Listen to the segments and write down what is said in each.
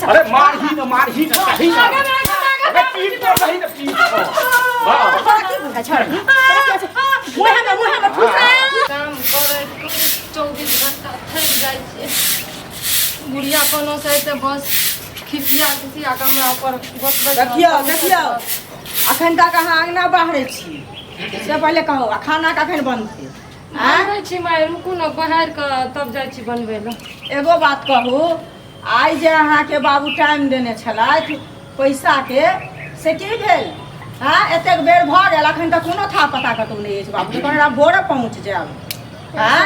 अरे मारही न कहीं ना अरे पीठ पर नहीं न पीठ पर हां की बुझा छोड़ मुहे में काम करे 24 घंटा थक जाय छै बुढ़िया कोनो से बस खिसिया के हमरा पर बस देखियो अखन तक अहाँ अंगना बाहरे छी से पहले कहो खाना कखन बनतै आबै छी माय रुकू न बहार के तब जाय छी बनबै ल एगो बात कहू आई जे अहाँ के बाबू टाइम देने छलथि पैसा के से की भेल हां एतेक बेर भ गेल अखन तक कोनो था पता कतौ नहीं अछि बाबू कोना भोरे पहुंच जाब हां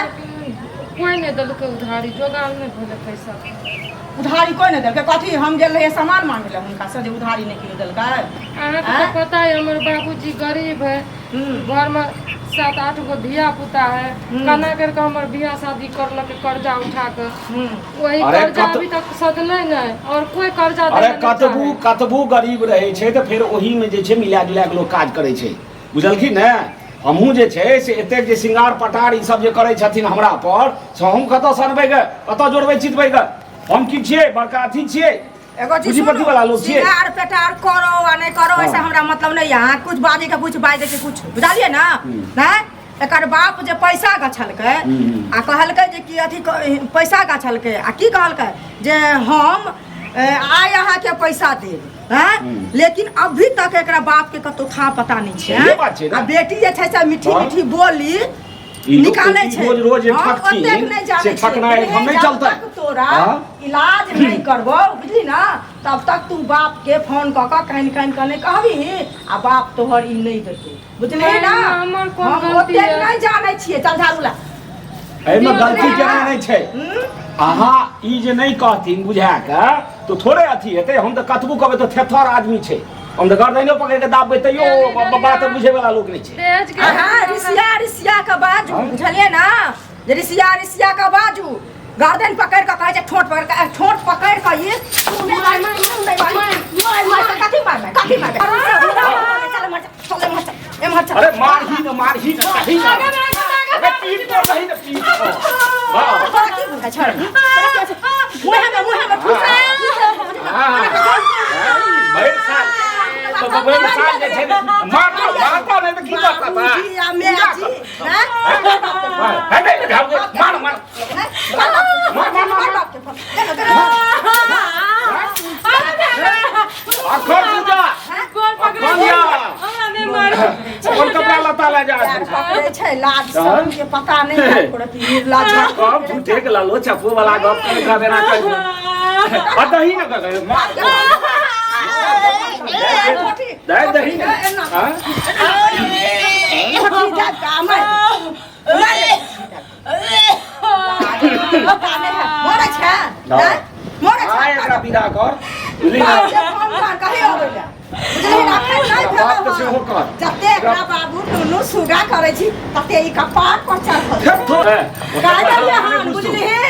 कोई ने दलके उधारी जोगाड़ नहीं भेले पैसा उधारी कोई नहीं देलकै कथी हम गेल रहिए सामान मांगे ला हुनका से जे उधारी नहीं कियो देलकै अहाँ के पता है हमर बाबूजी गरीब है घर में 7-8 गो धिया पुता है कना करके हमर बियाह शादी करलक कर्जा उठा के वही कर्जा अभी तक सधलै नहीं और कोई कर्जा अरे कतबू गरीब रहे छै त फिर ओही में जे छै मिला जुला के लोग काज करे छै बुझलखिन ने हमहू जे छै से एतेक जे सिंगार पटार ई सब जे करे छथिन हमरा पर से हम कतौ सनबै ग कतौ जोड़बै चितबै ग हम की छियै बड़का अथी छियै एगो पूंजीपति वाला लोग छियै सिंगार पेटार करो आ नहीं करो ऐसे हमरा मतलब नहीं है कुछ बाजे के कुछ बाजे के कुछ बुझलिए ना हैं एकर बाप जे पैसा गछलकै आ कहलकै जे कि अथी पैसा गछलकै आ की कहलकै जे हम आय अहाँ के पैसा देब हैं लेकिन अभी तक एकरा बाप के कतो था पता नहीं छै आ बेटी जे छै से मीठी मीठी बोली निकाले छै रोज ठकथिन से ठकनाइ हम नहीं चलतै तोरा इलाज नहीं करबो बुझली ना तब तक तू बाप के फोन क क कान के नहीं कहबी आ बाप तोहर ई नहीं देतौ बुझली ना हमर कोन हम गलती ओते है नहीं जानै छियै चल झाड़ू ला एमे गलती केना नहीं छै अहाँ ई जे नहीं कहथिन बुझा के तो थोड़े अथी हेतै हम त कतबू कहबै त थेथर आदमी छै हम त गर्दनो पकड़ के दाबबै तैयो बात बुझे वाला लोग नहीं छै हां रिसिया के बाजू बुझलिए ना जे रिसिया के बाजू गर्दन पकड़ के कहे छै ठोट पकड़ के ये कथी मार अरे मारही न कहीं ना अरे पीठ पर नहीं न पीठ पर हां की बुझा छोड़ मुहे में भाई साहब तो भाई साहब जे छै मारता नहीं तो की करता था जी आ मैं जी है नहीं मार अखर पूजा पकड़िया हमें मारो और कपड़ा लता ले जा पकड़े छै लाज शर्म के पता नहीं पड़ती लाज कब झूठे के लालो चप्पू वाला गप कर देना कर अदही न कर मार दही ना हां छोटी जा काम है मोरे छै आय एकरा विदा कर बुझली ना कहे आबैला बुझली ना बात तो से हो कर जते एकरा बाबू दुनु सुगा करे छी तते ई कपार पर चढ़ काहे हम बुझली हे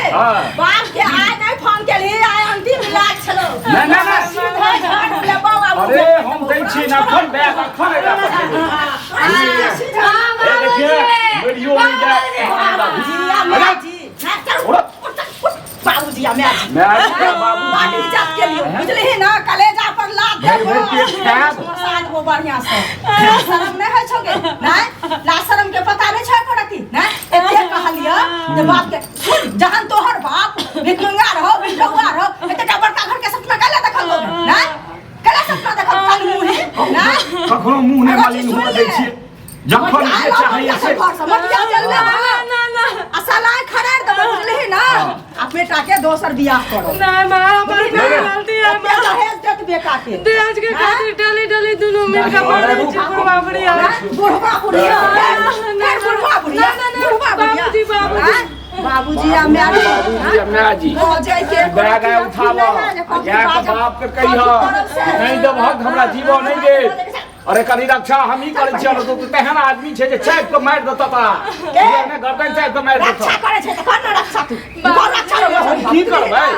बाप के आय नहीं फोन के लिए आय अंतिम इलाज छलो ना सीधा झाड़ ले बाबू अरे हम दै छी ना फोन बैग अखन एकरा पकड़ सीधा ए देखिए वीडियो में जा बाबूजी बाबूजी बाबू जात के लिए बुझली है ना कलेजा पर लात मसाज हो बढ़िया से शर्म नहीं है छोगे नहीं ला शर्म के पता नहीं छै करती नहीं एते कहलियो जे बाप के सुन जहां तोहर बाप भिखंगा रहो भिखवा रहो एते बड़का घर के सपना काला देखल नहीं काला सपना देखल काल मुंह नहीं कखनो मुंह नहीं वाली मुंह दै छी जखन जे चाहिए से समझ जल्दी ना असलाय खरार दब बुझली ना आ बेटा के दोसर बियाह करो ना मां हमर गलती है दहेज देत बेटा के दहेज के खातिर डली दुनु मिल के मारे छी बुढ़वा बुढ़िया बाबूजी आ मैं जी बैग उठावा जाके बाप के कहियो नहीं देब हक हमरा जीवो नहीं दे अरे कनी रक्षा हम ही करे छियै तो तेहन आदमी छै जे चाप के मार देता ता ने गर्दन चाप के मार देता रक्षा करे छै त कोन रक्षा तू कोन रक्षा हम की करबै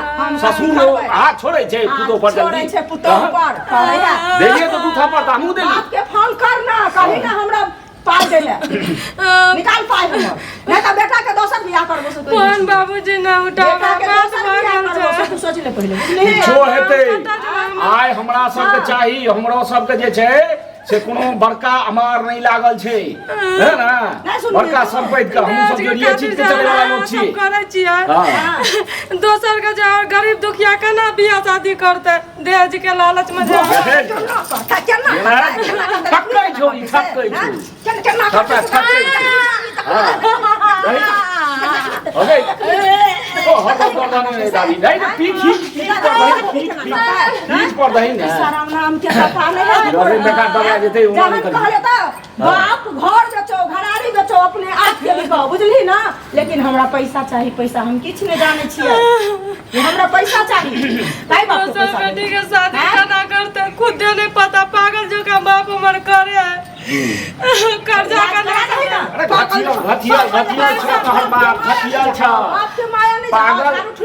ससुर हाथ छोड़े छै पुतो पर जल्दी छोड़े छै पुतो पर कहैया देलिए तो तू थापर त हमहु देली बाप के फोन कर ना कहि ना हमरा पाई देले निकाल पाई हमर नहीं त बेटा के दोसर बियाह करबो से कोन बाबूजी ना उठावा बस भागल छै तू सोच ले पहिले जो हेते हेतै आइ हमरा सबके चाही हमरो सबके जे छै से कोनो बड़का अमार नहीं लागल छै है ना बड़का संपत्ति के हम सब जरिए चीज के चले वाला लोग छी करे छियै दोसर के जे गरीब दुखिया केना बियाह शादी करते दहेज के लालच में जे ठक्कै छौ ई ठक्कै छौ अरे ओ हर गर्दन में दादी नहीं तो पीठ पर दही ना सारा नाम के पता नहीं अरे बेकार दबा देते उमर निकल कहले तो बाप घर बेचो घरारी बेचो अपने आप के लिखो बुझली ना लेकिन हमरा पैसा चाहिए पैसा हम किछ नहीं जाने छियै ये हमरा पैसा चाहिए काई बाप को पैसा बेटी के शादी केना करते खुद नहीं पता पागल जो का बाप उमर करे कर्जा करना अरे घथिया छ तोहर बाप घथिया छ आपके माया नहीं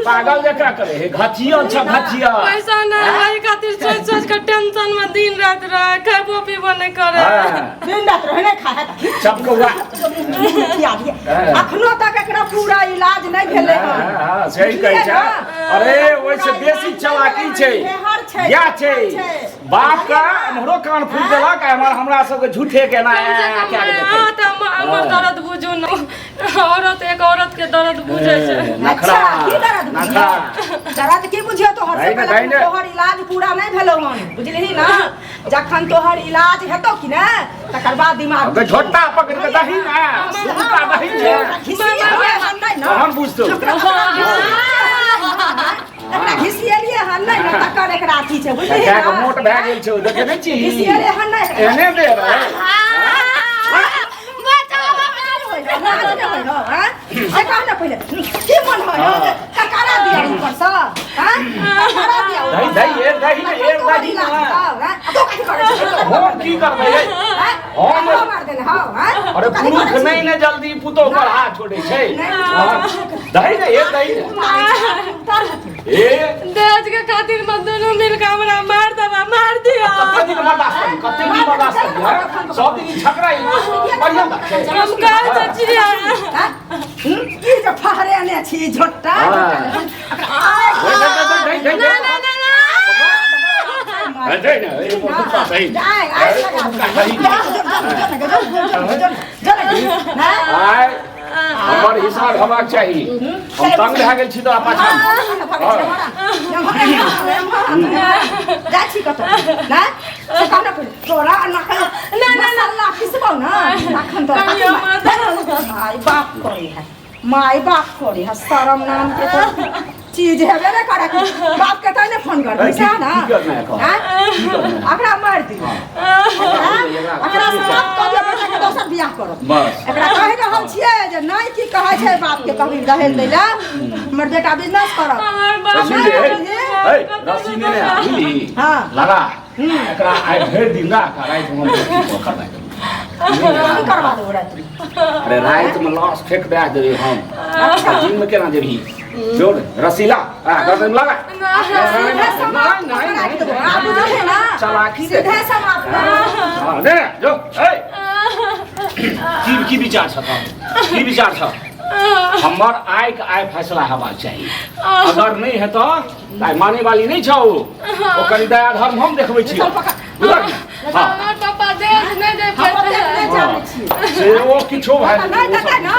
पागल जका करे है घथिया छ घथिया पैसा नहीं भाई खातिर सोच सोच के टेंशन में दिन रात रहे खाबो पीबो नहीं करे दिन रात रहे नहीं खाए सब कौआ अखनो तक एकरा पूरा इलाज नहीं भेले हां सही कहै छ अरे ओइ से बेसी चालाकी छै या छै बाप का हमरो कान फूट देलक हमरा सब के झूठे के ना क्या के हमर दर्द बुझू न औरत एक औरत के दर्द बुझे छै नखरा की दर्द की बुझियो तोहर से तोहर इलाज पूरा नहीं भेलो हन बुझलिही ना जखन तोहर इलाज हेतौ कि ना तकर बाद दिमाग झोटा पकड़ के दही ना सुता दही ना हम बुझतो एकरा घिसियलिए हन नहीं न तकर एकरा अथी छै बुझलिही क्या के मोट भए गेल छै देखे नै छी घिसियलिए हन नहीं एने दे रे से कह ना पहले की मन हो ककरा दिया ऊपर से ककरा दिया दही ना तो की करे हम की करबै हम मार देने हां अरे पुरुष नहीं ने जल्दी पुतो पर हाथ छोड़े छै दही ना ए दहेज के खातिर मत दोनों मिल के हमरा मार दबा मार दिया कते दिन बर्दाश्त कर सब दिन छकरा बढ़िया बात छै हम कह छियै की जे फहरे ने छी झोटा हमर हिसाब हेबाक चाही हम तंग भए गेल छी तोरा पाछा जा छी कत ना से कहना पड़े तोरा ना किसबो ना अखन तो माय बाप करे है शरम नाम के तो चीज हेबे ना करे बाप के तने फोन कर दे ना अकरा मार दी अकरा समाप्त कर दे बेटा के दोसर बियाह करो बस एकरा कहे के हम छियै जे नहीं की कहै छै बाप के कभी दहेज दैला हमर बेटा बिजनेस करब रस्सी ने आली हां लगा एकरा आइ भरि दिन ला रात हम करबै की करबा दो रात अरे रात में लाश फेंक दे देबे हम दिन में केना देबी जोड़ रसीला गर्दन लगा नहीं चालाकी सीधे समाप्त हां दे जो ए की विचार छ की विचार छ हमर आय के आय फैसला हेबाक चाहिए अगर नहीं है तो माने वाली नहीं छौ ओकर दया धर्म हम देखबै छी हमर पापा दहेज नहीं दे हम नहीं जाने छी से ओ किछो भाई नहीं देतै ना